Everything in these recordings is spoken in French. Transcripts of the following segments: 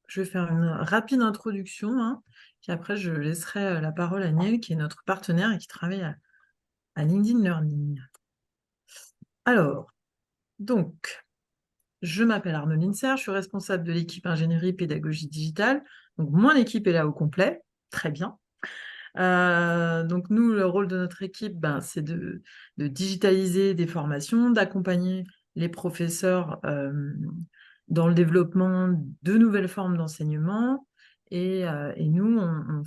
je vais faire une rapide introduction, hein, puis après je laisserai la parole à Neil, qui est notre partenaire et qui travaille à LinkedIn Learning. Alors, donc, je m'appelle Arnaud Mincer, je suis responsable de l'équipe ingénierie pédagogie digitale. Donc, mon équipe est là au complet, très bien. Donc, nous, le rôle de notre équipe, c'est de digitaliser des formations, d'accompagner les professeurs dans le développement de nouvelles formes d'enseignement. Et nous, on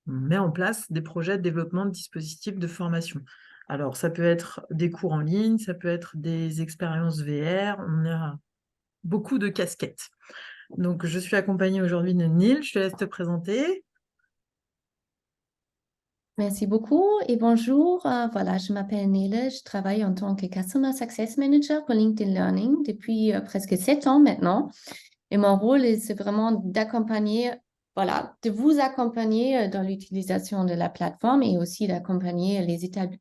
met en place des projets de développement de dispositifs de formation. Alors, ça peut être des cours en ligne, ça peut être des expériences VR, on a beaucoup de casquettes. Donc, je suis accompagnée aujourd'hui de Neil, je te laisse te présenter. Merci beaucoup et bonjour. Voilà, je m'appelle Nele, je travaille en tant que Customer Success Manager pour LinkedIn Learning depuis presque 7 ans maintenant. Et mon rôle, c'est vraiment d'accompagner, voilà, de vous accompagner dans l'utilisation de la plateforme et aussi d'accompagner les établissements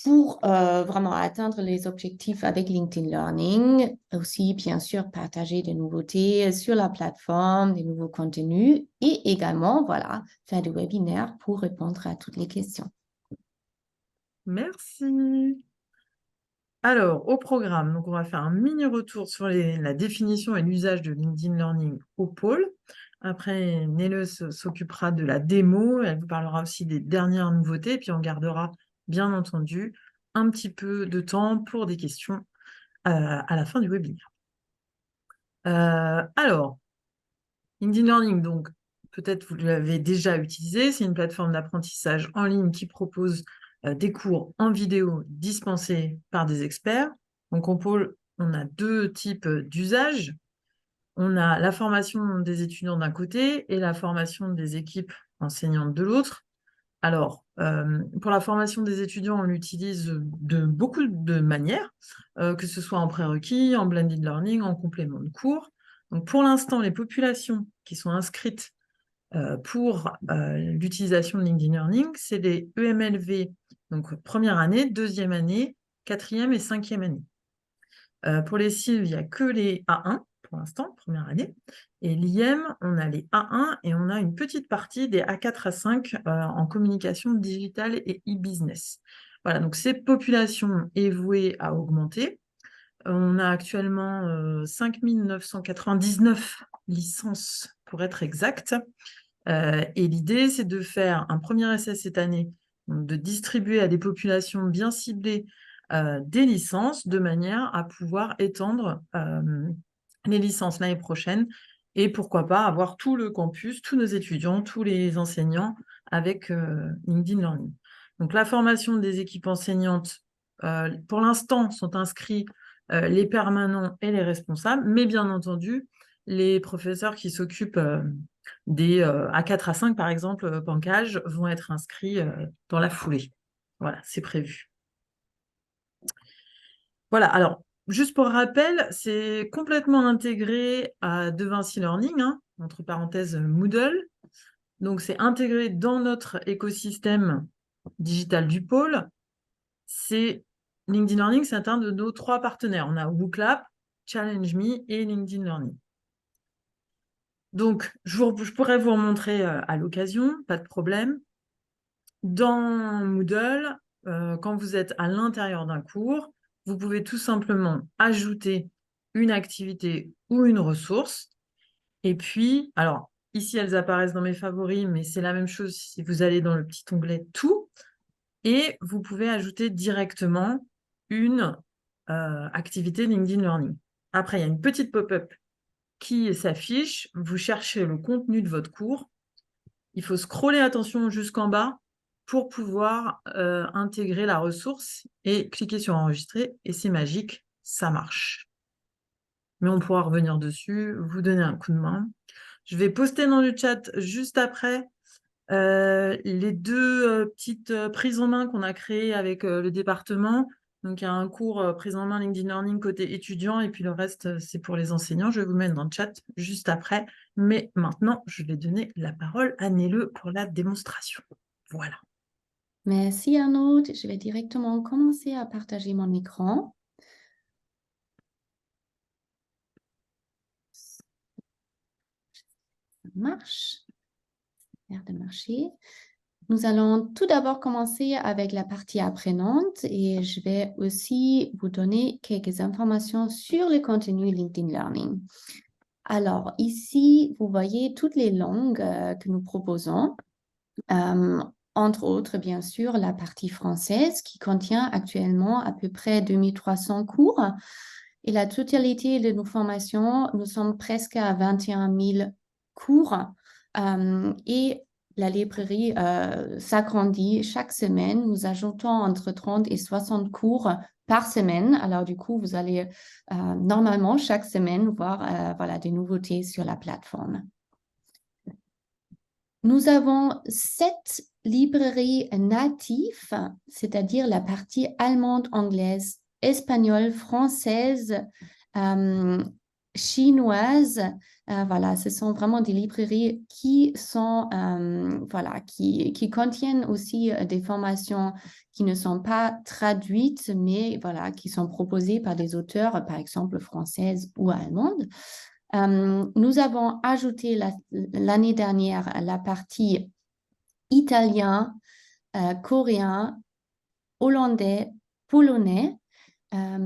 pour vraiment atteindre les objectifs avec LinkedIn Learning. Aussi, bien sûr, partager des nouveautés sur la plateforme, des nouveaux contenus et également, voilà, faire des webinaires pour répondre à toutes les questions. Merci. Alors, au programme, donc on va faire un mini retour sur la définition et l'usage de LinkedIn Learning au pôle. Après, Nele s'occupera de la démo, elle vous parlera aussi des dernières nouveautés, puis on gardera, bien entendu, un petit peu de temps pour des questions à la fin du webinaire. Alors, LinkedIn Learning, donc, peut-être vous l'avez déjà utilisé, c'est une plateforme d'apprentissage en ligne qui propose des cours en vidéo dispensés par des experts. Donc, on a deux types d'usages. On a la formation des étudiants d'un côté et la formation des équipes enseignantes de l'autre. Alors, pour la formation des étudiants, on l'utilise de beaucoup de manières, que ce soit en prérequis, en blended learning, en complément de cours. Donc, pour l'instant, les populations qui sont inscrites pour l'utilisation de LinkedIn Learning, c'est les EMLV, donc première année, deuxième année, quatrième et cinquième année. Pour les CIV, il n'y a que les A1 pour l'instant, première année. Et l'IM, on a les A1 et on a une petite partie des A4 à 5 en communication digitale et e-business. Voilà, donc ces populations est vouée à augmenter. On a actuellement 5 999 licences pour être exact. Et l'idée, c'est de faire un premier essai cette année, donc de distribuer à des populations bien ciblées des licences de manière à pouvoir étendre les licences l'année prochaine et pourquoi pas avoir tout le campus, tous nos étudiants, tous les enseignants avec LinkedIn Learning. Donc la formation des équipes enseignantes, pour l'instant, sont inscrits les permanents et les responsables, mais bien entendu, les professeurs qui s'occupent des A4 à 5, par exemple, Pancage, vont être inscrits dans la foulée. Voilà, c'est prévu. Voilà, alors, juste pour rappel, c'est complètement intégré à De Vinci Learning, hein, entre parenthèses Moodle. Donc, c'est intégré dans notre écosystème digital du pôle. LinkedIn Learning, c'est un de nos 3 partenaires. On a WooClap, Challenge Me et LinkedIn Learning. Donc, je pourrais vous en montrer à l'occasion, pas de problème. Dans Moodle, quand vous êtes à l'intérieur d'un cours, vous pouvez tout simplement ajouter une activité ou une ressource. Et puis, alors, ici, elles apparaissent dans mes favoris, mais c'est la même chose si vous allez dans le petit onglet Tout. Et vous pouvez ajouter directement une activité LinkedIn Learning. Après, il y a une petite pop-up qui s'affiche. Vous cherchez le contenu de votre cours. Il faut scroller, attention, jusqu'en bas pour pouvoir intégrer la ressource et cliquer sur enregistrer. Et c'est magique, ça marche. Mais on pourra revenir dessus, vous donner un coup de main. Je vais poster dans le chat juste après les deux petites prises en main qu'on a créées avec le département. Donc, il y a un cours prise en main LinkedIn Learning côté étudiant et puis le reste, c'est pour les enseignants. Je vais vous mettre dans le chat juste après. Mais maintenant, je vais donner la parole à Nele pour la démonstration. Voilà. Merci Arnaud. Je vais directement commencer à partager mon écran. marche. Ça a l'air de marcher. Nous allons tout d'abord commencer avec la partie apprenante et je vais aussi vous donner quelques informations sur le contenu LinkedIn Learning. Alors, ici, vous voyez toutes les langues que nous proposons. Entre autres, bien sûr, la partie française qui contient actuellement à peu près 2300 cours. Et la totalité de nos formations, nous sommes presque à 21 000 cours. Et la librairie s'agrandit chaque semaine. Nous ajoutons entre 30 et 60 cours par semaine. Alors, du coup, vous allez normalement chaque semaine voir voilà, des nouveautés sur la plateforme. Nous avons 7 librairies natives, c'est-à-dire la partie allemande, anglaise, espagnole, française, chinoise. Voilà, ce sont vraiment des librairies qui sont, voilà, qui contiennent aussi des formations qui ne sont pas traduites, mais voilà, qui sont proposées par des auteurs, par exemple françaises ou allemandes. Nous avons ajouté l'année dernière la partie italien, coréen, hollandais, polonais.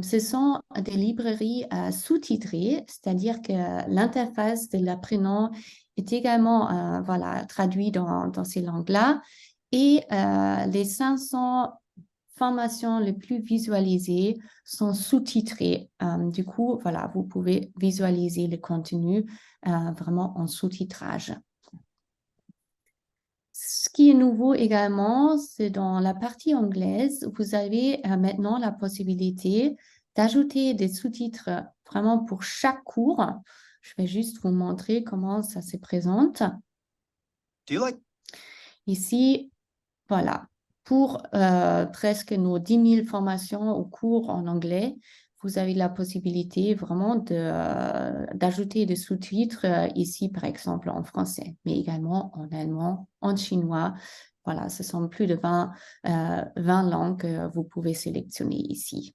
Ce sont des librairies sous-titrées, c'est-à-dire que l'interface de l'apprenant est également voilà, traduite dans ces langues-là. Et les 500 formations les plus visualisées sont sous-titrées. Du coup, voilà, vous pouvez visualiser le contenu vraiment en sous-titrage. Ce qui est nouveau également, c'est dans la partie anglaise, vous avez maintenant la possibilité d'ajouter des sous-titres vraiment pour chaque cours. Je vais juste vous montrer comment ça se présente. Ici, voilà, pour presque nos 10 000 formations au cours en anglais, vous avez la possibilité vraiment d'ajouter des sous-titres ici, par exemple, en français, mais également en allemand, en chinois. Voilà, ce sont plus de 20 langues que vous pouvez sélectionner ici.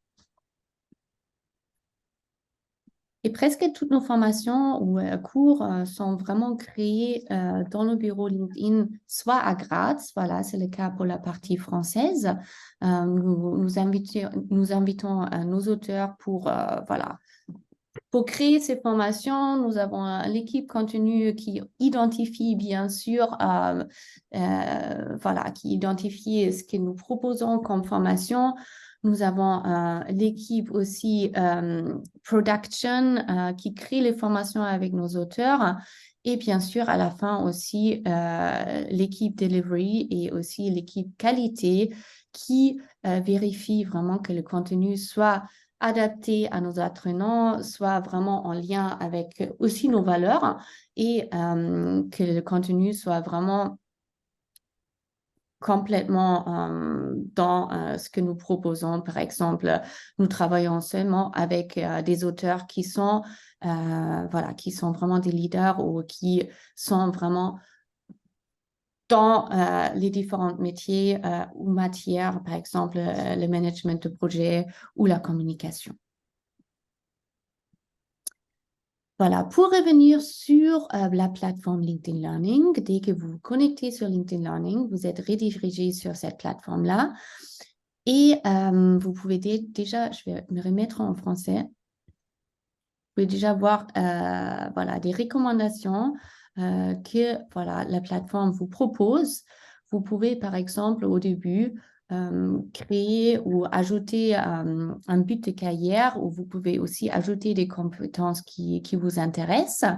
Et presque toutes nos formations ou cours sont vraiment créés dans le bureau LinkedIn, soit à Graz, voilà, c'est le cas pour la partie française. Nous invitons nos auteurs pour, voilà, pour créer ces formations. Nous avons l'équipe contenu qui identifie, bien sûr, voilà, qui identifie ce que nous proposons comme formation. Nous avons l'équipe aussi production qui crée les formations avec nos auteurs. Et bien sûr, à la fin aussi, l'équipe delivery et aussi l'équipe qualité qui vérifie vraiment que le contenu soit adapté à nos apprenants, soit vraiment en lien avec aussi nos valeurs et que le contenu soit vraiment complètement dans ce que nous proposons. Par exemple, nous travaillons seulement avec des auteurs qui sont, voilà, qui sont vraiment des leaders ou qui sont vraiment dans les différents métiers ou matières, par exemple le management de projet ou la communication. Voilà, pour revenir sur la plateforme LinkedIn Learning, dès que vous vous connectez sur LinkedIn Learning, vous êtes redirigé sur cette plateforme-là et vous pouvez déjà, je vais me remettre en français, vous pouvez déjà voir voilà, des recommandations que voilà, la plateforme vous propose. Vous pouvez, par exemple, au début, créer ou ajouter un but de carrière où vous pouvez aussi ajouter des compétences qui vous intéressent.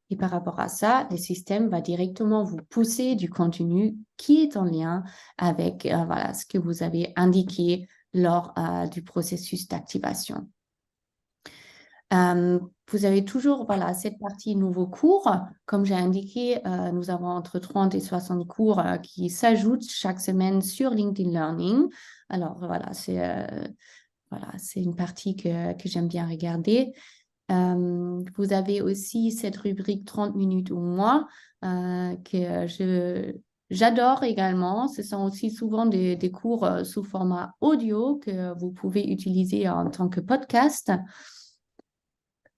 Et par rapport à ça, le système va directement vous pousser du contenu qui est en lien avec voilà, ce que vous avez indiqué lors du processus d'activation. Vous avez toujours voilà, cette partie nouveaux cours. Comme j'ai indiqué, nous avons entre 30 et 60 cours qui s'ajoutent chaque semaine sur LinkedIn Learning. Alors voilà, c'est une partie que j'aime bien regarder. Vous avez aussi cette rubrique 30 minutes ou moins que j'adore également. Ce sont aussi souvent des cours sous format audio que vous pouvez utiliser en tant que podcast.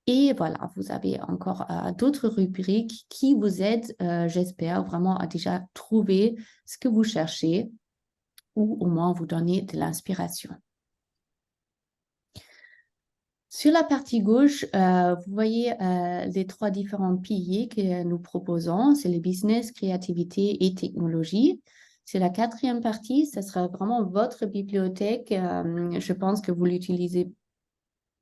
Et voilà, vous avez encore d'autres rubriques qui vous aident, j'espère, vraiment à déjà trouver ce que vous cherchez ou au moins vous donner de l'inspiration. Sur la partie gauche, vous voyez les 3 différents piliers que nous proposons. C'est le business, créativité et technologie. C'est la 4e partie. Ce sera vraiment votre bibliothèque. Je pense que vous l'utilisez.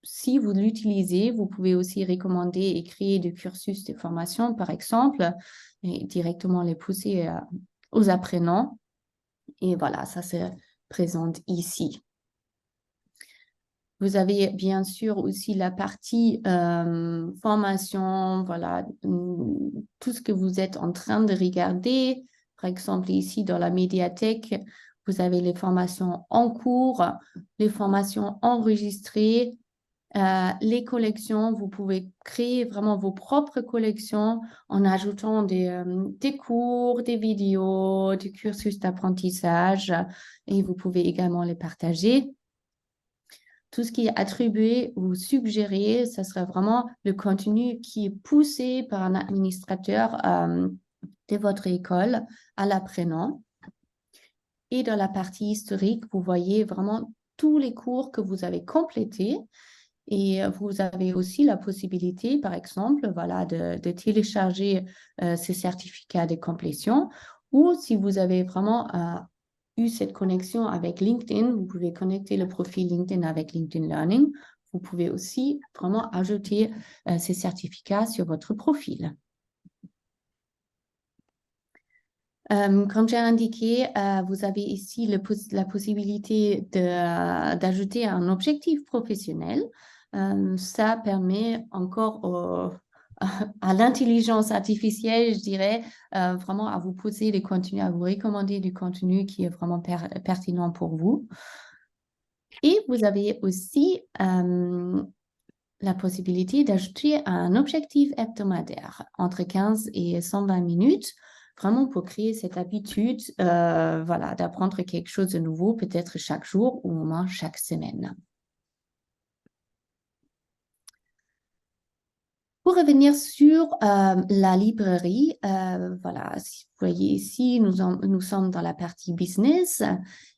Si vous l'utilisez, vous pouvez aussi recommander et créer des cursus de formation, par exemple, et directement les pousser aux apprenants. Et voilà, ça se présente ici. Vous avez bien sûr aussi la partie formation, voilà, tout ce que vous êtes en train de regarder. Par exemple, ici dans la médiathèque, vous avez les formations en cours, les formations enregistrées, les collections. Vous pouvez créer vraiment vos propres collections en ajoutant des cours, des vidéos, des cursus d'apprentissage et vous pouvez également les partager. Tout ce qui est attribué ou suggéré, ça sera vraiment le contenu qui est poussé par un administrateur de votre école à l'apprenant. Et dans la partie historique, vous voyez vraiment tous les cours que vous avez complétés. Et vous avez aussi la possibilité, par exemple, voilà, de télécharger ces certificats de complétion. Ou si vous avez vraiment eu cette connexion avec LinkedIn, vous pouvez connecter le profil LinkedIn avec LinkedIn Learning. Vous pouvez aussi vraiment ajouter ces certificats sur votre profil. Comme j'ai indiqué, vous avez ici la possibilité d'ajouter un objectif professionnel. Ça permet encore à l'intelligence artificielle, je dirais, vraiment à vous poser des contenus, à vous recommander du contenu qui est vraiment pertinent pour vous. Et vous avez aussi la possibilité d'ajouter un objectif hebdomadaire entre 15 et 120 minutes, vraiment pour créer cette habitude voilà, d'apprendre quelque chose de nouveau, peut-être chaque jour ou au moins chaque semaine. Pour revenir sur la librairie, voilà, si vous voyez ici, nous sommes dans la partie business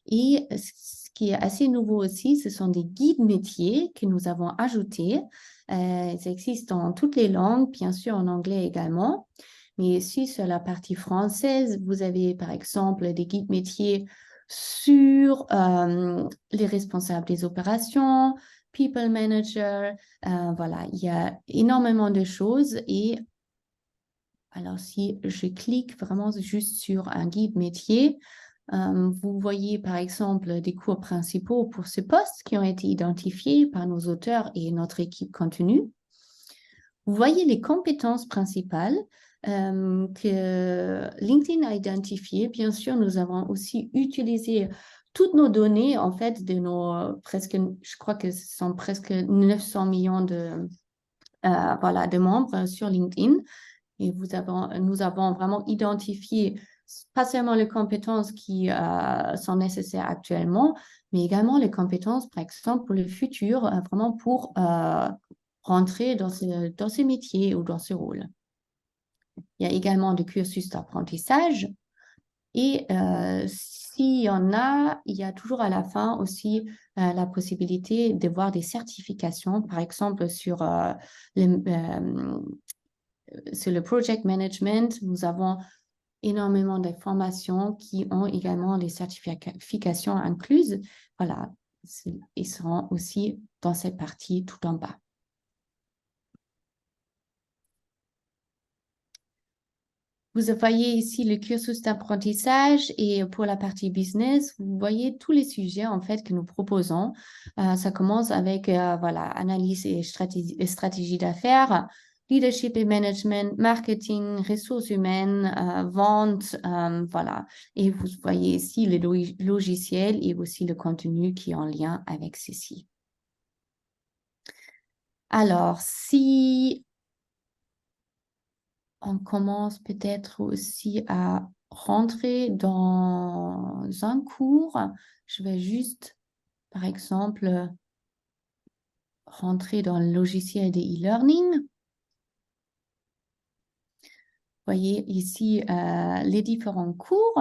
et ce qui est assez nouveau aussi, ce sont des guides métiers que nous avons ajoutés. Ils existent dans toutes les langues, bien sûr en anglais également. Mais ici, sur la partie française, vous avez par exemple des guides métiers sur les responsables des opérations, people manager, voilà, il y a énormément de choses et alors si je clique vraiment juste sur un guide métier, vous voyez par exemple des cours principaux pour ce poste qui ont été identifiés par nos auteurs et notre équipe contenu. Vous voyez les compétences principales que LinkedIn a identifiées. Bien sûr, nous avons aussi utilisé toutes nos données, en fait, de nos presque, je crois que ce sont presque 900 millions voilà, de membres sur LinkedIn. Et nous avons vraiment identifié pas seulement les compétences qui sont nécessaires actuellement, mais également les compétences, par exemple, pour le futur, vraiment pour rentrer dans ces métiers ou dans ce rôle. Il y a également des cursus d'apprentissage. Et s'il y en a, il y a toujours à la fin aussi la possibilité de voir des certifications, par exemple sur le project management, nous avons énormément de formations qui ont également des certifications incluses. Voilà, ils seront aussi dans cette partie tout en bas. Vous voyez ici le cursus d'apprentissage et pour la partie business, vous voyez tous les sujets en fait que nous proposons. Ça commence avec voilà, analyse et stratégie d'affaires, leadership et management, marketing, ressources humaines, vente, voilà. Et vous voyez ici les logiciels et aussi le contenu qui est en lien avec ceci. Alors, si on commence peut-être aussi à rentrer dans un cours. Je vais juste, par exemple, rentrer dans le logiciel de e-learning. Vous voyez ici les différents cours.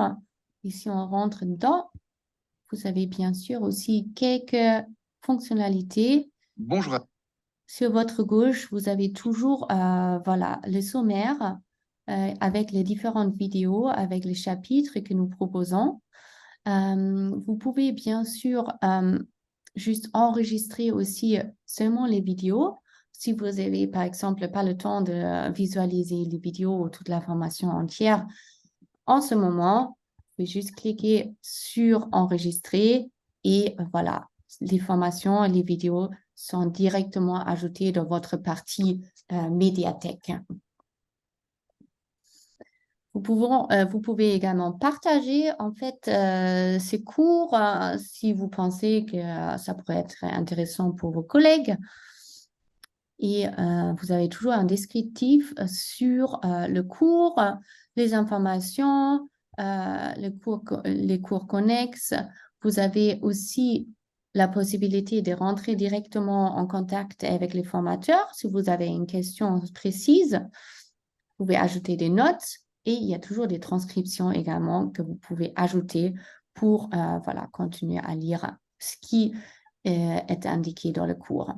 Ici, on rentre dedans. Vous avez bien sûr aussi quelques fonctionnalités. Bonjour. Sur votre gauche, vous avez toujours voilà, le sommaire avec les différentes vidéos, avec les chapitres que nous proposons. Vous pouvez bien sûr juste enregistrer aussi seulement les vidéos. Si vous avez, par exemple, pas le temps de visualiser les vidéos ou toute la formation entière, en ce moment, vous pouvez juste cliquer sur enregistrer et voilà, les formations, les vidéos sont directement ajoutées dans votre partie médiathèque. Vous pouvez également partager en fait ces cours si vous pensez que ça pourrait être intéressant pour vos collègues. Et vous avez toujours un descriptif sur le cours, les informations, les cours connexes. Vous avez aussi la possibilité de rentrer directement en contact avec les formateurs. Si vous avez une question précise, vous pouvez ajouter des notes et il y a toujours des transcriptions également que vous pouvez ajouter pour voilà, continuer à lire ce qui est indiqué dans le cours.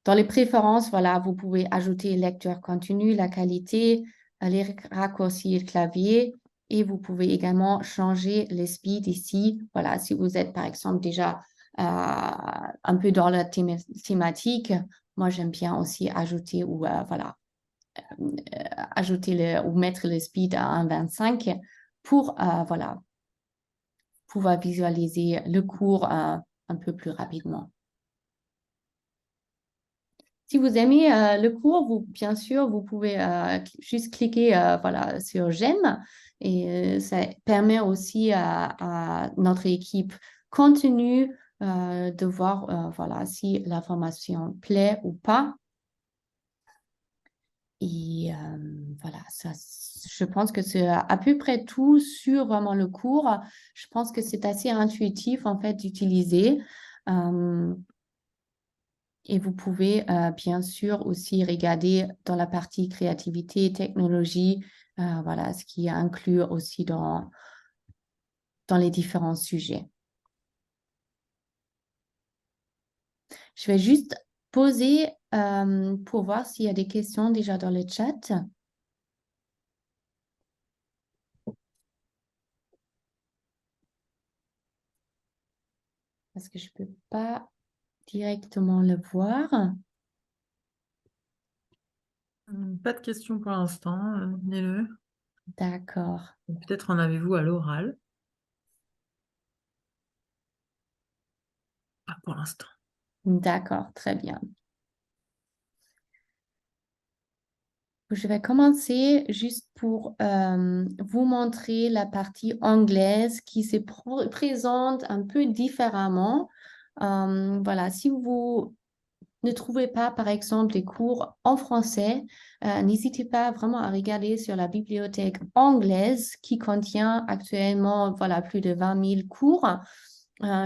Dans les préférences, voilà, vous pouvez ajouter lecteur continu, la qualité, les raccourcis de clavier et vous pouvez également changer les speeds ici. Voilà, si vous êtes par exemple déjà un peu dans la thématique, moi j'aime bien aussi ajouter ou voilà, ajouter ou mettre le speed à 1,25 pour voilà, pouvoir visualiser le cours un peu plus rapidement. Si vous aimez le cours, bien sûr, vous pouvez juste cliquer voilà, sur j'aime et ça permet aussi à notre équipe continue de voir voilà, si la formation plaît ou pas. Et voilà, je pense que c'est à peu près tout sur vraiment le cours. Je pense que c'est assez intuitif en fait d'utiliser. Et vous pouvez bien sûr aussi regarder dans la partie créativité, technologie, voilà, ce qui est inclus aussi dans les différents sujets. Je vais juste poser pour voir s'il y a des questions déjà dans le chat. Parce que je ne peux pas directement le voir. Pas de questions pour l'instant, venez-le. D'accord. Peut-être en avez-vous à l'oral. Pas pour l'instant. D'accord, très bien. Je vais commencer juste pour vous montrer la partie anglaise qui se présente un peu différemment. Voilà, si vous ne trouvez pas, par exemple, des cours en français, n'hésitez pas vraiment à regarder sur la bibliothèque anglaise qui contient actuellement voilà, plus de 20 000 cours,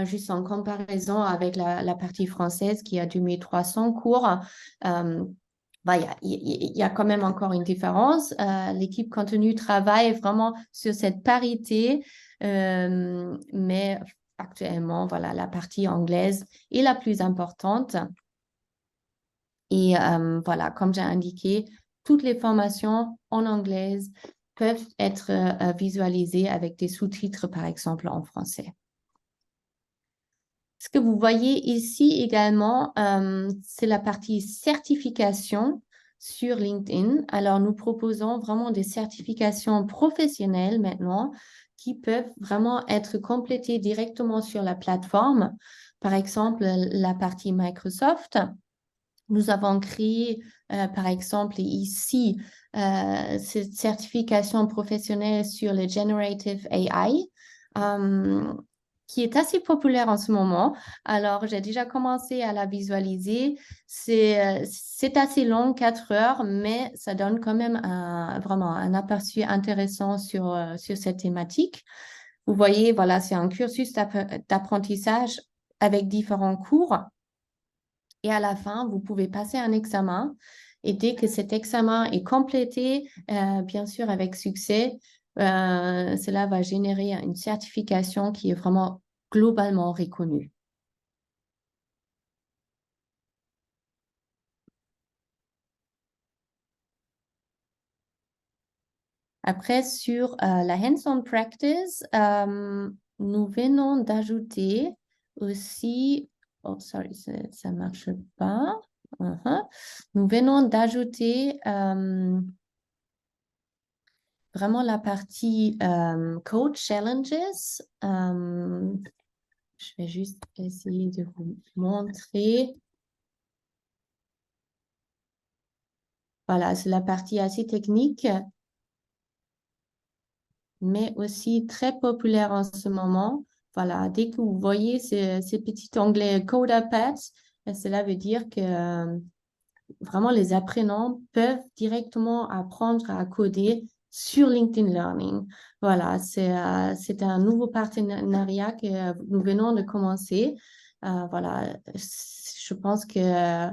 juste en comparaison avec la partie française qui a 2300 cours. Il y a quand même encore une différence. L'équipe contenu travaille vraiment sur cette parité, mais actuellement, voilà, la partie anglaise est la plus importante. Et voilà, comme j'ai indiqué, toutes les formations en anglais peuvent être visualisées avec des sous-titres, par exemple, en français. Ce que vous voyez ici également, c'est la partie certification sur LinkedIn. Alors, nous proposons vraiment des certifications professionnelles maintenant qui peuvent vraiment être complétées directement sur la plateforme. Par exemple, la partie Microsoft. Nous avons créé, par exemple, ici, cette certification professionnelle sur le Generative AI, qui est assez populaire en ce moment. Alors, j'ai déjà commencé à la visualiser. C'est assez long, 4 heures, mais ça donne quand même vraiment un aperçu intéressant sur cette thématique. Vous voyez, voilà, c'est un cursus d'apprentissage avec différents cours. Et à la fin, vous pouvez passer un examen. Et dès que cet examen est complété, bien sûr avec succès, cela va générer une certification qui est vraiment globalement reconnue. Après, sur la hands-on practice, nous venons d'ajouter aussi, oh sorry, ça ne marche pas. Nous venons d'ajouter vraiment la partie code challenges. Je vais juste essayer de vous montrer. Voilà, c'est la partie assez technique, mais aussi très populaire en ce moment. Voilà, dès que vous voyez ces petits onglets CodaPath, cela veut dire que vraiment les apprenants peuvent directement apprendre à coder sur LinkedIn Learning. Voilà, c'est un nouveau partenariat que nous venons de commencer. Voilà, je pense que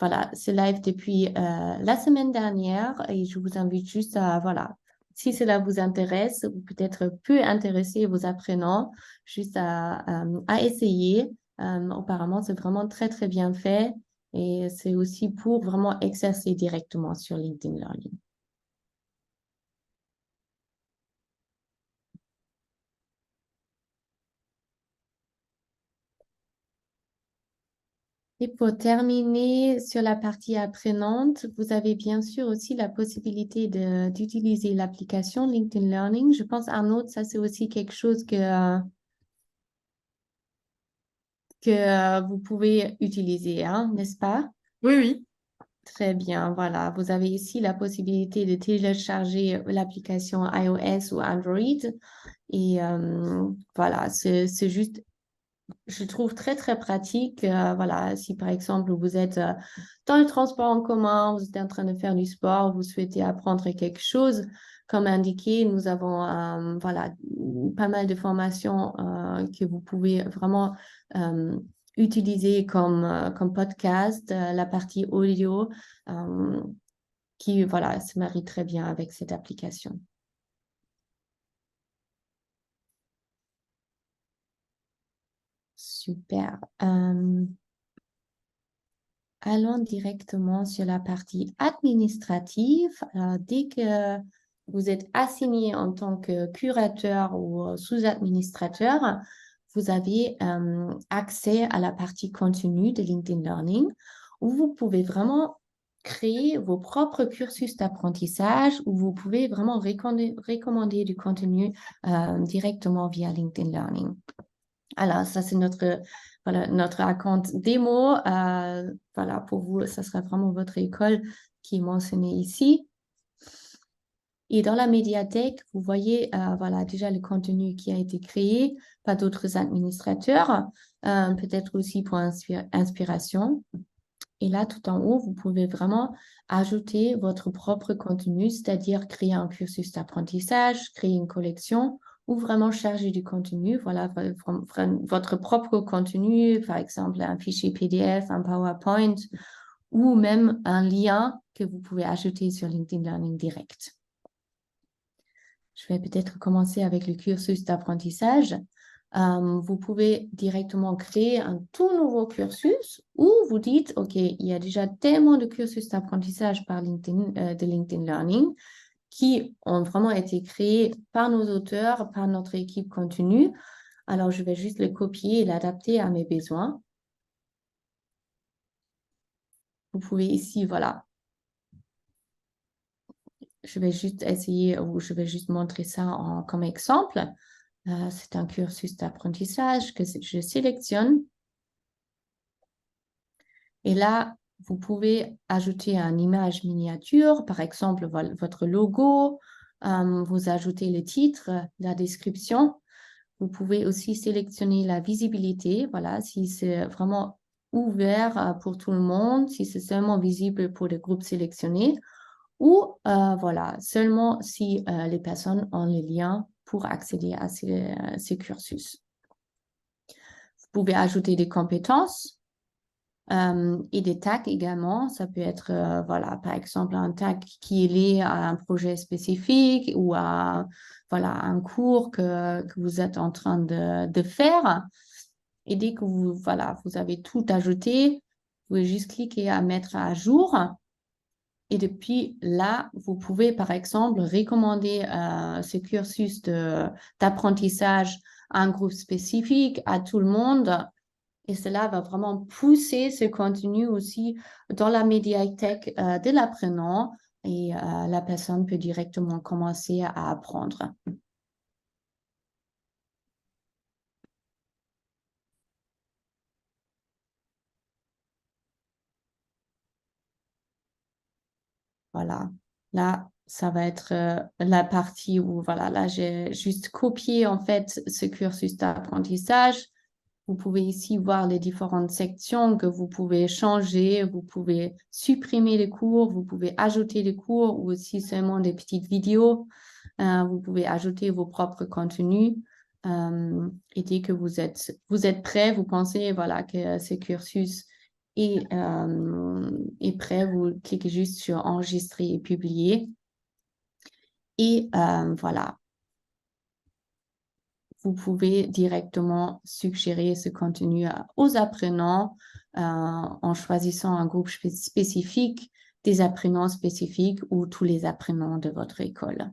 voilà, c'est live depuis la semaine dernière et je vous invite juste à, voilà, si cela vous intéresse ou peut-être peut intéresser vos apprenants, juste à essayer. Apparemment, c'est vraiment très, très bien fait et c'est aussi pour vraiment exercer directement sur LinkedIn Learning. Et pour terminer sur la partie apprenante, vous avez bien sûr aussi la possibilité d'utiliser l'application LinkedIn Learning. Je pense, Arnaud, ça c'est aussi quelque chose que vous pouvez utiliser, hein, n'est-ce pas? Oui, oui. Très bien, voilà. Vous avez ici la possibilité de télécharger l'application iOS ou Android. Et voilà, c'est juste je trouve très, très pratique. Voilà, si par exemple vous êtes dans le transport en commun, vous êtes en train de faire du sport, vous souhaitez apprendre quelque chose, comme indiqué, nous avons voilà, pas mal de formations que vous pouvez vraiment utiliser comme podcast, la partie audio qui voilà, se marie très bien avec cette application. Super. Allons directement sur la partie administrative. Alors, dès que vous êtes assigné en tant que curateur ou sous-administrateur, vous avez accès à la partie contenu de LinkedIn Learning où vous pouvez vraiment créer vos propres cursus d'apprentissage où vous pouvez vraiment recommander du contenu directement via LinkedIn Learning. Alors, ça, c'est notre account démo. Voilà, pour vous, ça sera vraiment votre école qui est mentionnée ici. Et dans la médiathèque, vous voyez voilà, déjà le contenu qui a été créé par d'autres administrateurs, peut-être aussi pour inspiration. Et là, tout en haut, vous pouvez vraiment ajouter votre propre contenu, c'est-à-dire créer un cursus d'apprentissage, créer une collection ou vraiment charger du contenu. Voilà, votre propre contenu, par exemple un fichier PDF, un PowerPoint ou même un lien que vous pouvez ajouter sur LinkedIn Learning direct. Je vais peut-être commencer avec le cursus d'apprentissage. Vous pouvez directement créer un tout nouveau cursus où vous dites, OK, il y a déjà tellement de cursus d'apprentissage par LinkedIn, de LinkedIn Learning qui ont vraiment été créés par nos auteurs, par notre équipe contenu. Alors, je vais juste le copier et l'adapter à mes besoins. Vous pouvez ici, voilà. Je vais juste essayer ou je vais juste montrer ça comme exemple. C'est un cursus d'apprentissage que je sélectionne. Et là, vous pouvez ajouter une image miniature, par exemple votre logo. Vous ajoutez le titre, la description. Vous pouvez aussi sélectionner la visibilité. Voilà, si c'est vraiment ouvert pour tout le monde, si c'est seulement visible pour les groupes sélectionnés. Ou voilà, seulement si les personnes ont les liens pour accéder à ces cursus. Vous pouvez ajouter des compétences et des tags également. Ça peut être, voilà, par exemple, un tag qui est lié à un projet spécifique ou à voilà, un cours que vous êtes en train de faire. Et dès que vous, voilà, vous avez tout ajouté, vous pouvez juste cliquer à mettre à jour. Et depuis là, vous pouvez, par exemple, recommander ce cursus d'apprentissage à un groupe spécifique, à tout le monde. Et cela va vraiment pousser ce contenu aussi dans la médiathèque de l'apprenant et la personne peut directement commencer à apprendre. Voilà. Là, ça va être la partie où, voilà, là, j'ai juste copié en fait ce cursus d'apprentissage. Vous pouvez ici voir les différentes sections que vous pouvez changer. Vous pouvez supprimer les cours, vous pouvez ajouter les cours ou aussi seulement des petites vidéos. Vous pouvez ajouter vos propres contenus. Et dès que vous êtes prêt, vous pensez voilà, que ce cursus est prêt, vous cliquez juste sur enregistrer et publier. Et voilà, vous pouvez directement suggérer ce contenu aux apprenants en choisissant un groupe spécifique, des apprenants spécifiques ou tous les apprenants de votre école.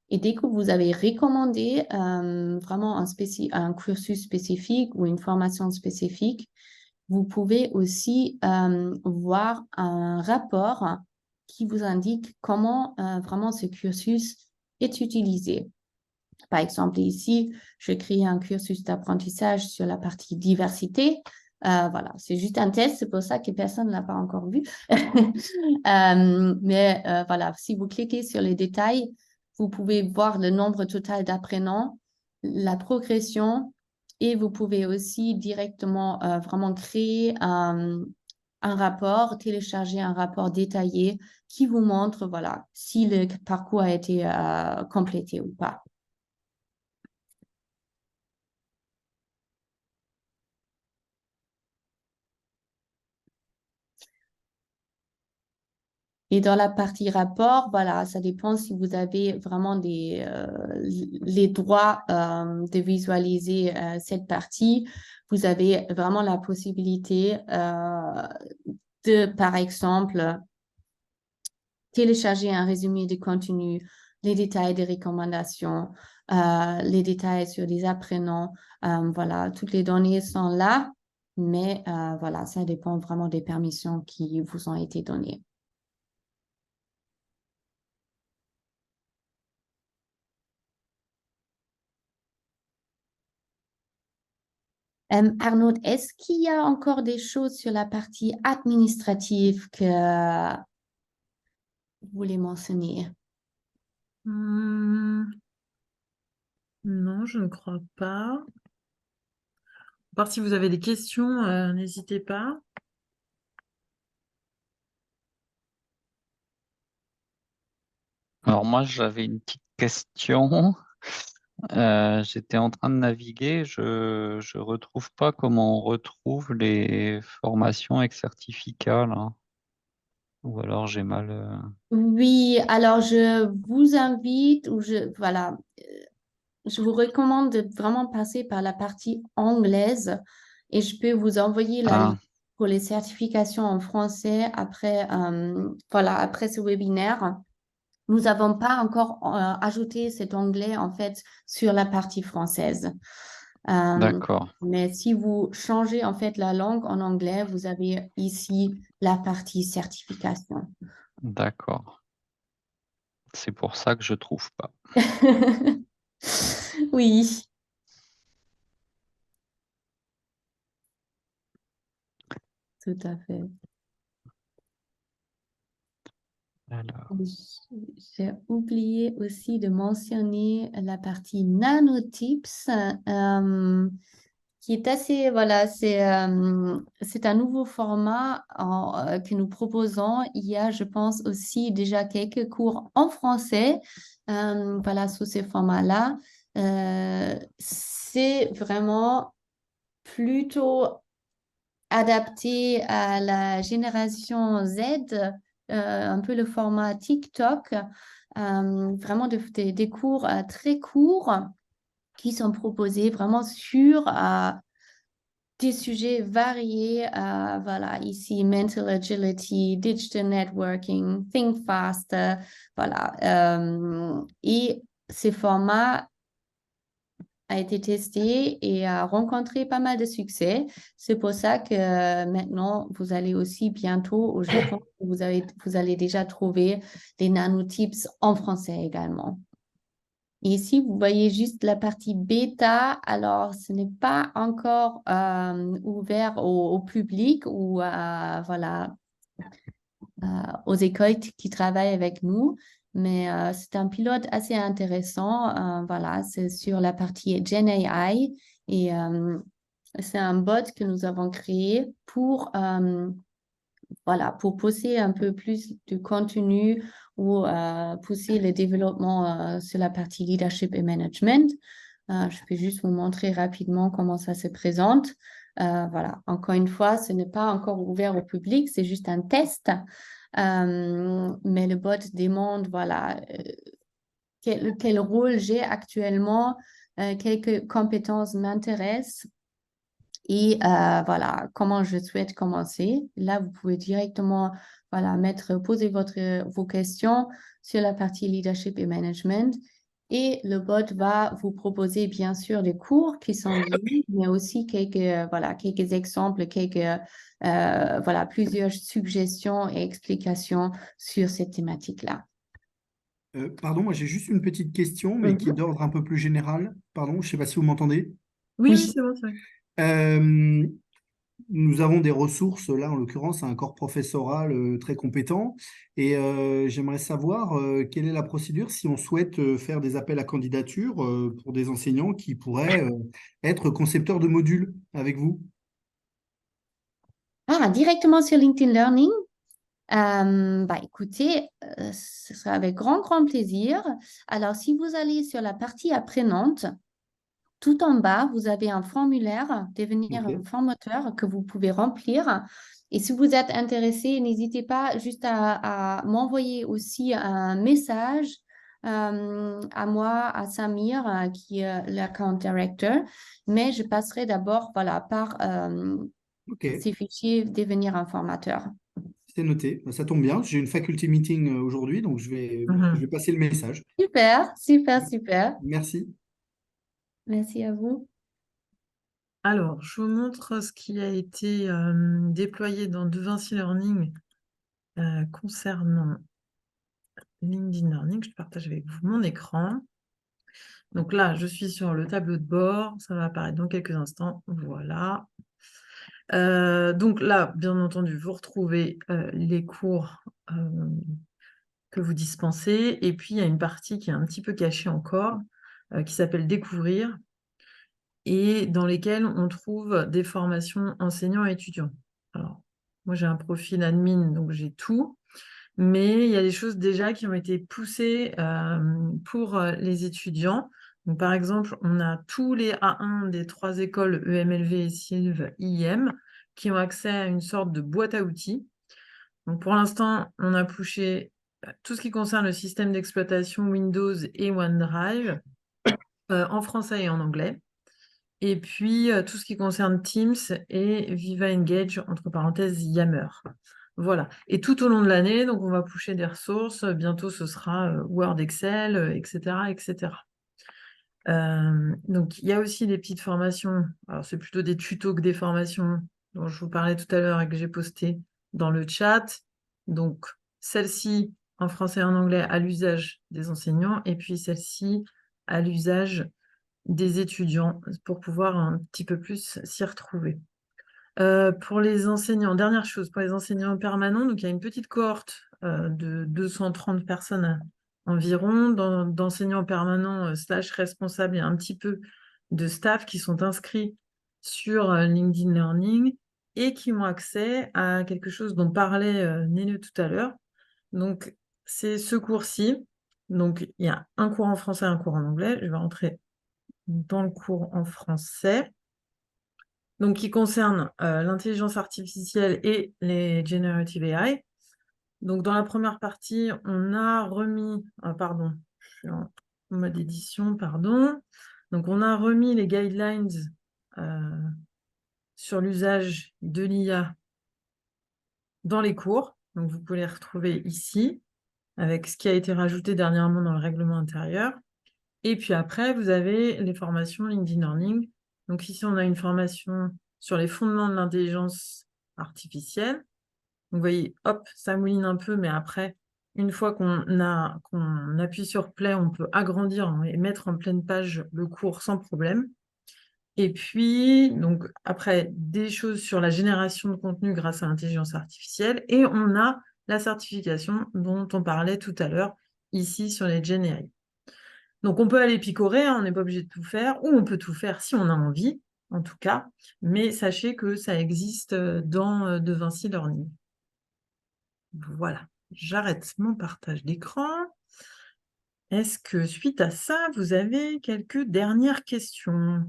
Et dès que vous avez recommandé vraiment un cursus spécifique ou une formation spécifique, vous pouvez aussi voir un rapport qui vous indique comment vraiment ce cursus est utilisé. Par exemple, ici, je crée un cursus d'apprentissage sur la partie diversité. Voilà, c'est juste un test, c'est pour ça que personne ne l'a pas encore vu. Mais voilà, si vous cliquez sur les détails, vous pouvez voir le nombre total d'apprenants, la progression, et vous pouvez aussi directement vraiment créer un rapport, télécharger un rapport détaillé qui vous montre voilà, si le parcours a été complété ou pas. Et dans la partie rapport, voilà, ça dépend si vous avez vraiment les droits de visualiser cette partie. Vous avez vraiment la possibilité de, par exemple, télécharger un résumé de contenu, les détails des recommandations, les détails sur les apprenants. Voilà, toutes les données sont là, mais voilà, ça dépend vraiment des permissions qui vous ont été données. Arnaud, est-ce qu'il y a encore des choses sur la partie administrative que vous voulez mentionner? Non, je ne crois pas. À part si vous avez des questions, n'hésitez pas. Alors moi, j'avais une petite question. J'étais en train de naviguer, je retrouve pas comment on retrouve les formations avec certificats là. Ou alors j'ai mal. Oui, alors je vous invite voilà, je vous recommande de vraiment passer par la partie anglaise et je peux vous envoyer la liste Ah, pour les certifications en français après, voilà, après ce webinaire. Nous n'avons pas encore ajouté cet onglet en fait sur la partie française. d'accord, Mais si vous changez en fait la langue en anglais, vous avez ici la partie certification. d'accord. C'est pour ça que je trouve pas. Oui, tout à fait. Alors, J'ai oublié aussi de mentionner la partie nanotips, qui est assez, voilà, c'est un nouveau format que nous proposons. Il y a, je pense, aussi déjà quelques cours en français, voilà, sous ce format-là. c'est vraiment plutôt adapté à la génération Z, un peu le format TikTok, vraiment des cours très courts qui sont proposés vraiment sur des sujets variés. Voilà, ici, mental agility, digital networking, think faster, voilà. Et ces formats a été testé et a rencontré pas mal de succès. C'est pour ça que maintenant, vous allez aussi bientôt au Japon, vous allez déjà trouver des nanotips en français également. Et ici, vous voyez juste la partie bêta. Alors, ce n'est pas encore ouvert au public ou voilà, aux écoles qui travaillent avec nous. Mais c'est un pilote assez intéressant. Voilà, c'est sur la partie Gen AI et c'est un bot que nous avons créé pour, voilà, pour pousser un peu plus de contenu ou pousser le développement sur la partie leadership et management. Je vais juste vous montrer rapidement comment ça se présente. Voilà, encore une fois, ce n'est pas encore ouvert au public, c'est juste un test. Mais le bot demande, voilà, quel rôle j'ai actuellement, quelles compétences m'intéressent et voilà, comment je souhaite commencer. Là, vous pouvez directement, voilà, poser vos questions sur la partie leadership et management. Et le bot va vous proposer, bien sûr, des cours qui sont liés, mais aussi quelques exemples, voilà, plusieurs suggestions et explications sur cette thématique-là. Pardon, moi j'ai juste une petite question, mais qui est Mhm. d'ordre un peu plus général. Pardon, je ne sais pas si vous m'entendez. Oui, oui, Oui. c'est bon, c'est vrai. Euh, Nous avons des ressources, là en l'occurrence, un corps professoral très compétent. Et j'aimerais savoir quelle est la procédure si on souhaite faire des appels à candidature pour des enseignants qui pourraient être concepteurs de modules avec vous. Directement sur LinkedIn Learning. Bah, écoutez, ce sera avec grand, grand plaisir. Alors, si vous allez sur la partie apprenante, tout en bas, vous avez un formulaire, devenir un Ok. formateur que vous pouvez remplir. Et si vous êtes intéressé, n'hésitez pas juste à m'envoyer aussi un message à moi, à Samir, qui est l'account director. Mais je passerai d'abord voilà, par Ok, ces fichiers devenir un formateur. c'est noté. Ça tombe bien. J'ai une faculty meeting aujourd'hui, donc je vais Mhm. passer le message. Super, super, super. Merci. Merci à vous. Alors, je vous montre ce qui a été déployé dans De Vinci Learning concernant LinkedIn Learning. Je partage avec vous mon écran. Donc là, je suis sur le tableau de bord. Ça va apparaître dans quelques instants. Voilà. Donc là, bien entendu, vous retrouvez les cours que vous dispensez. Et puis, il y a une partie qui est un petit peu cachée encore, qui s'appelle Découvrir, et dans lesquelles on trouve des formations enseignants et étudiants. Alors, moi, j'ai un profil admin, donc j'ai tout. Mais il y a des choses déjà qui ont été poussées pour les étudiants. Donc, par exemple, on a tous les A1 des 3 écoles EMLV, Sylve, IM qui ont accès à une sorte de boîte à outils. Donc, pour l'instant, on a poussé tout ce qui concerne le système d'exploitation Windows et OneDrive en français et en anglais. Et puis, tout ce qui concerne Teams et Viva Engage, entre parenthèses, Yammer. Voilà. Et tout au long de l'année, donc on va pusher des ressources. Bientôt, ce sera Word, Excel, etc., etc. Donc, il y a aussi des petites formations. Alors, c'est plutôt des tutos que des formations dont je vous parlais tout à l'heure et que j'ai posté dans le chat. Donc, celle-ci, en français et en anglais, à l'usage des enseignants, et puis celle-ci, à l'usage des étudiants, pour pouvoir un petit peu plus s'y retrouver. Pour les enseignants, dernière chose, pour les enseignants permanents, donc il y a une petite cohorte de 230 personnes environ, d'enseignants permanents slash responsables et un petit peu de staff qui sont inscrits sur LinkedIn Learning et qui ont accès à quelque chose dont parlait Néné tout à l'heure. Donc, c'est ce cours-ci. Donc, il y a un cours en français, un cours en anglais. Je vais rentrer dans le cours en français, donc qui concerne l'intelligence artificielle et les generative AI. Donc, dans la première partie, on a remis, pardon, je suis en mode édition, pardon. Donc, on a remis les guidelines sur l'usage de l'IA dans les cours. Donc, vous pouvez les retrouver ici, avec ce qui a été rajouté dernièrement dans le règlement intérieur. Et puis après, vous avez les formations LinkedIn Learning. Donc, ici, on a une formation sur les fondements de l'intelligence artificielle. Donc, vous voyez, hop, ça mouline un peu, mais après, une fois qu'on appuie sur Play, on peut agrandir et mettre en pleine page le cours sans problème. Et puis, donc, après, des choses sur la génération de contenu grâce à l'intelligence artificielle. Et on a la certification dont on parlait tout à l'heure, ici sur les Gen AI. Donc, on peut aller picorer, hein, on n'est pas obligé de tout faire, ou on peut tout faire si on a envie, en tout cas. Mais sachez que ça existe dans De Vinci Learning. Voilà, j'arrête mon partage d'écran. Est-ce que suite à ça, vous avez quelques dernières questions?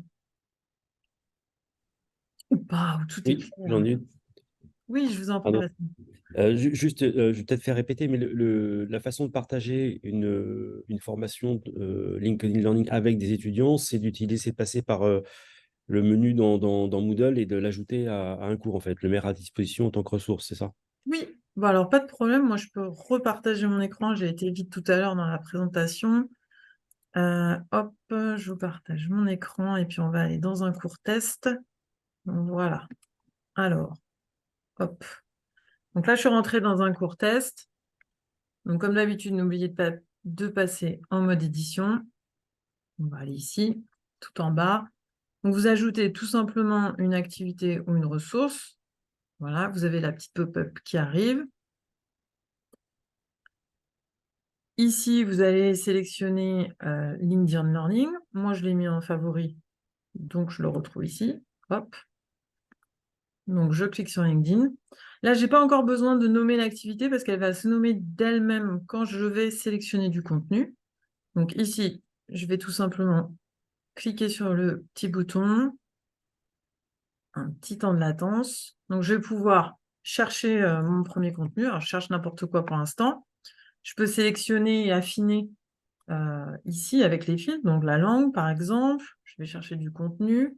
Ou pas, ou tout est Oui, clair? j'en ai une. Oui, je vous en prie. Pardon. Bastien. Juste, je vais peut-être faire répéter, mais la façon de partager une formation LinkedIn Learning avec des étudiants, c'est d'utiliser, de passer par le menu dans Moodle et de l'ajouter à un cours, en fait, le mettre à disposition en tant que ressource, c'est ça? Oui, bon, alors pas de problème, moi je peux repartager mon écran, j'ai été vite tout à l'heure dans la présentation. Hop, je vous partage mon écran et puis on va aller dans un cours test. Donc, voilà, alors, hop. Donc là, je suis rentrée dans un cours test. Donc comme d'habitude, n'oubliez pas de passer en mode édition. On va aller ici, tout en bas. Donc vous ajoutez tout simplement une activité ou une ressource. Voilà, vous avez la petite pop-up qui arrive. Ici, vous allez sélectionner LinkedIn Learning. Moi, je l'ai mis en favori, donc je le retrouve ici. Hop. Donc, je clique sur LinkedIn. Là, je n'ai pas encore besoin de nommer l'activité parce qu'elle va se nommer d'elle-même quand je vais sélectionner du contenu. Donc ici, je vais tout simplement cliquer sur le petit bouton, un petit temps de latence. Donc, je vais pouvoir chercher mon premier contenu. Alors, je cherche n'importe quoi pour l'instant. Je peux sélectionner et affiner ici avec les fils, donc la langue par exemple, je vais chercher du contenu.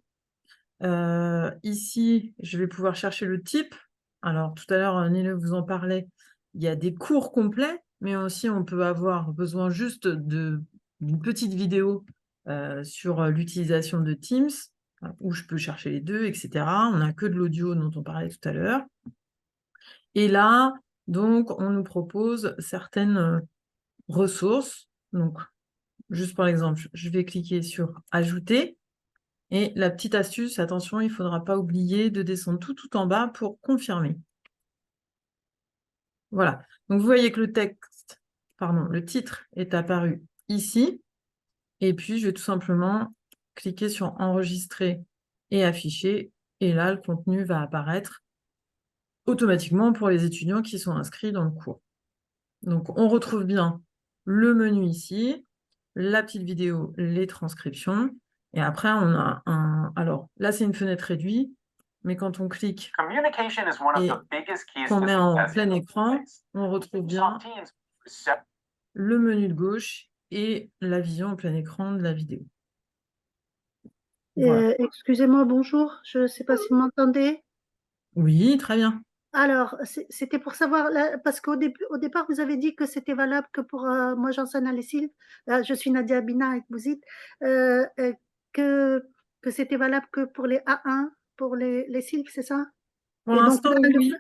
Ici, je vais pouvoir chercher le type. Alors tout à l'heure, Nele vous en parlait, il y a des cours complets, mais aussi on peut avoir besoin juste d'une petite vidéo sur l'utilisation de Teams, où je peux chercher les deux, etc. On n'a que de l'audio dont on parlait tout à l'heure. Et là, donc, on nous propose certaines ressources. Donc, juste par exemple, je vais cliquer sur « Ajouter ». Et la petite astuce, attention, il ne faudra pas oublier de descendre tout en bas pour confirmer. Voilà. Donc, vous voyez que le titre est apparu ici. Et puis, je vais tout simplement cliquer sur « Enregistrer » et « Afficher ». Et là, le contenu va apparaître automatiquement pour les étudiants qui sont inscrits dans le cours. Donc, on retrouve bien le menu ici, la petite vidéo, les transcriptions. Et après, on a un... Alors, là, c'est une fenêtre réduite, mais quand on clique et qu'on met en plein écran, on retrouve bien le menu de gauche et la vision en plein écran de la vidéo. Voilà. Excusez-moi, bonjour, je ne sais pas si vous m'entendez. Oui, très bien. Alors, c'était pour savoir, parce qu'au départ, vous avez dit que c'était valable que pour, moi j'enseigne à l'ESIL, je suis Nadia Abina avec Bouzid, que c'était valable que pour les A1, pour les SIL, c'est ça? Pour Et donc l'instant, oui.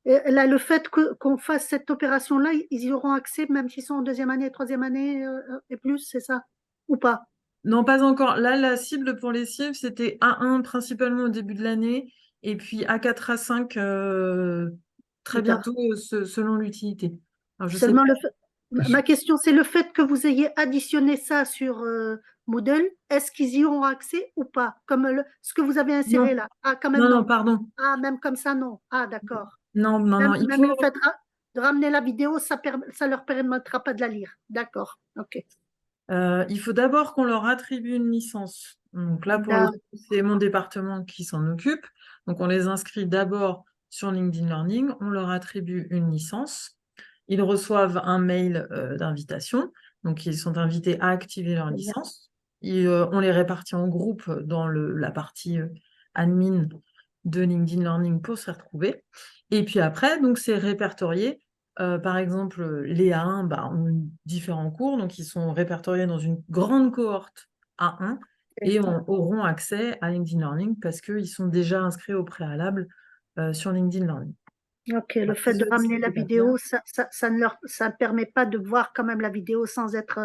là, le fait qu'on fasse cette opération-là, ils y auront accès même s'ils sont en deuxième année, troisième année et plus, c'est ça? Ou pas? Non, pas encore. Là, la cible pour les cibles, c'était A1 principalement au début de l'année, et puis A4, A5 très Plus tard. bientôt selon l'utilité. Alors, je sais Seulement, pas. ma question, c'est le fait que vous ayez additionné ça sur Moodle, est-ce qu'ils y auront accès ou pas? Comme ce que vous avez inséré Non. là. Ah, quand même Non, non. non, pardon. Ah, même comme ça, non. Ah, d'accord. Non, non, non. Il Même faut... le fait de ramener la vidéo, ça leur permettra pas de la lire. D'accord. OK. Il faut d'abord qu'on leur attribue une licence. Donc là, pour le coup, c'est mon département qui s'en occupe. Donc on les inscrit d'abord sur LinkedIn Learning, on leur attribue une licence. Ils reçoivent un mail d'invitation, donc ils sont invités à activer leur licence. On les répartit en groupes dans la partie admin de LinkedIn Learning pour se retrouver. Et puis après, donc c'est répertorié. Par exemple, les A1 ont différents cours, donc ils sont répertoriés dans une grande cohorte A1 et auront accès à LinkedIn Learning parce qu'ils sont déjà inscrits au préalable sur LinkedIn Learning. Ok, le fait de ramener la vidéo, ça ne permet pas de voir quand même la vidéo sans être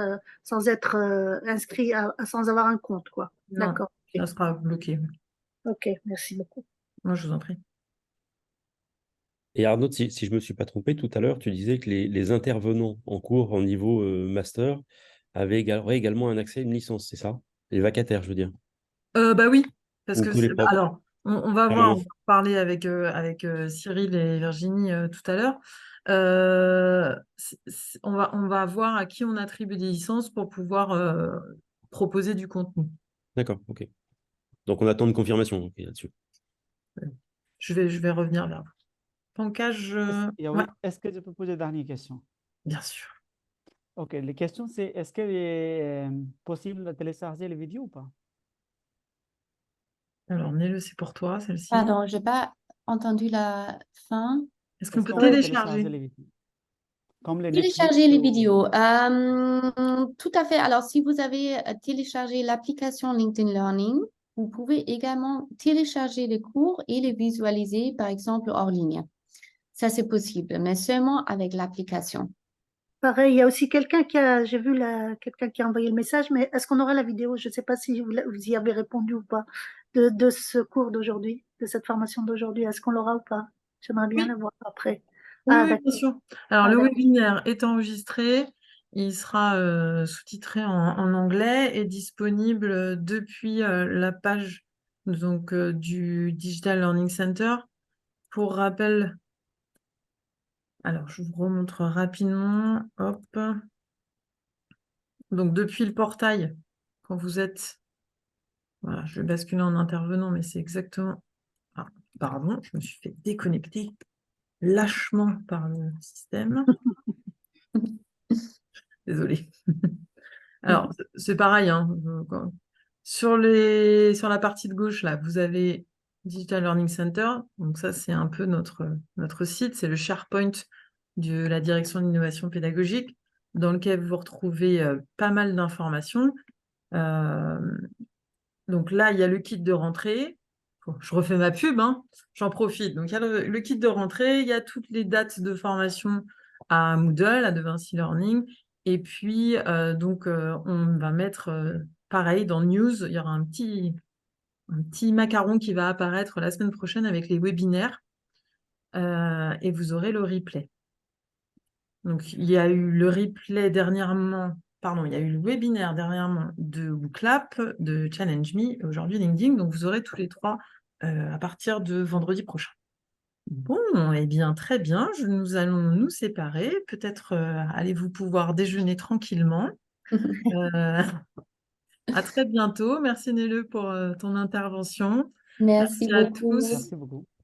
inscrit, sans avoir un compte, quoi. Non, D'accord. ça sera bloqué. Ok, merci beaucoup. Moi, je vous en prie. Et Arnaud, si je ne me suis pas trompé, tout à l'heure, tu disais que les intervenants en cours en niveau master auraient également un accès à une licence, c'est ça? Les vacataires, je veux dire. Bah oui, parce Ou que que les profs. alors, on va Ah, voir, on non. va parler avec Cyril et Virginie tout à l'heure. On va voir à qui on attribue des licences pour pouvoir proposer du contenu. D'accord, ok. Donc on attend une confirmation là-dessus. Je vais revenir vers vous. Pancage, ouais, Est-ce que je peux poser une dernière question? bien sûr. Ok, la question c'est est-ce qu'il est possible de télécharger les vidéos ou pas? Alors, Néle, c'est pour toi, celle-ci. Pardon, je n'ai pas entendu la fin. Est-ce qu'on Est-ce peut qu'on peut télécharger? télécharger les vidéos? Comme les Télécharger Netflix les ou- vidéos. Tout à fait. Alors, si vous avez téléchargé l'application LinkedIn Learning, vous pouvez également télécharger les cours et les visualiser, par exemple, hors ligne. Ça, c'est possible, mais seulement avec l'application. Pareil, il y a aussi j'ai vu quelqu'un qui a envoyé le message, mais est-ce qu'on aura la vidéo? Je ne sais pas si vous y avez répondu ou pas, de ce cours d'aujourd'hui, de cette formation d'aujourd'hui. Est-ce qu'on l'aura ou pas? J'aimerais bien Oui. la voir après. Oui, Ah, oui, bien d'accord. sûr. Alors, Ah, le d'accord. webinaire est enregistré. Il sera sous-titré en anglais et disponible depuis la page donc, du Digital Learning Center. Pour rappel, alors je vous remontre rapidement. Hop. Donc, depuis le portail, quand vous êtes... Voilà, je vais basculer en intervenant, mais c'est exactement... Ah, pardon, je me suis fait déconnecter lâchement par le système. Désolée. Alors, c'est pareil, hein, sur la partie de gauche, là, vous avez Digital Learning Center. Donc ça, c'est un peu notre site. C'est le SharePoint de la direction de l'innovation pédagogique, dans lequel vous retrouvez pas mal d'informations. Donc là, il y a le kit de rentrée. Bon, je refais ma pub, hein, j'en profite. Donc il y a le kit de rentrée, il y a toutes les dates de formation à Moodle, à De Vinci Learning. Et puis, on va mettre, pareil, dans News, il y aura un petit macaron qui va apparaître la semaine prochaine avec les webinaires. Et vous aurez le replay. Donc, il y a eu le replay dernièrement, pardon, il y a eu le webinaire dernièrement de WooClap, de Challenge Me, et aujourd'hui LinkedIn. Donc, vous aurez tous les trois à partir de vendredi prochain. Bon, eh bien, très bien. Nous allons nous séparer. Peut-être allez-vous pouvoir déjeuner tranquillement. À très bientôt. Merci Nele pour ton intervention. Merci Merci à beaucoup. tous. Merci beaucoup.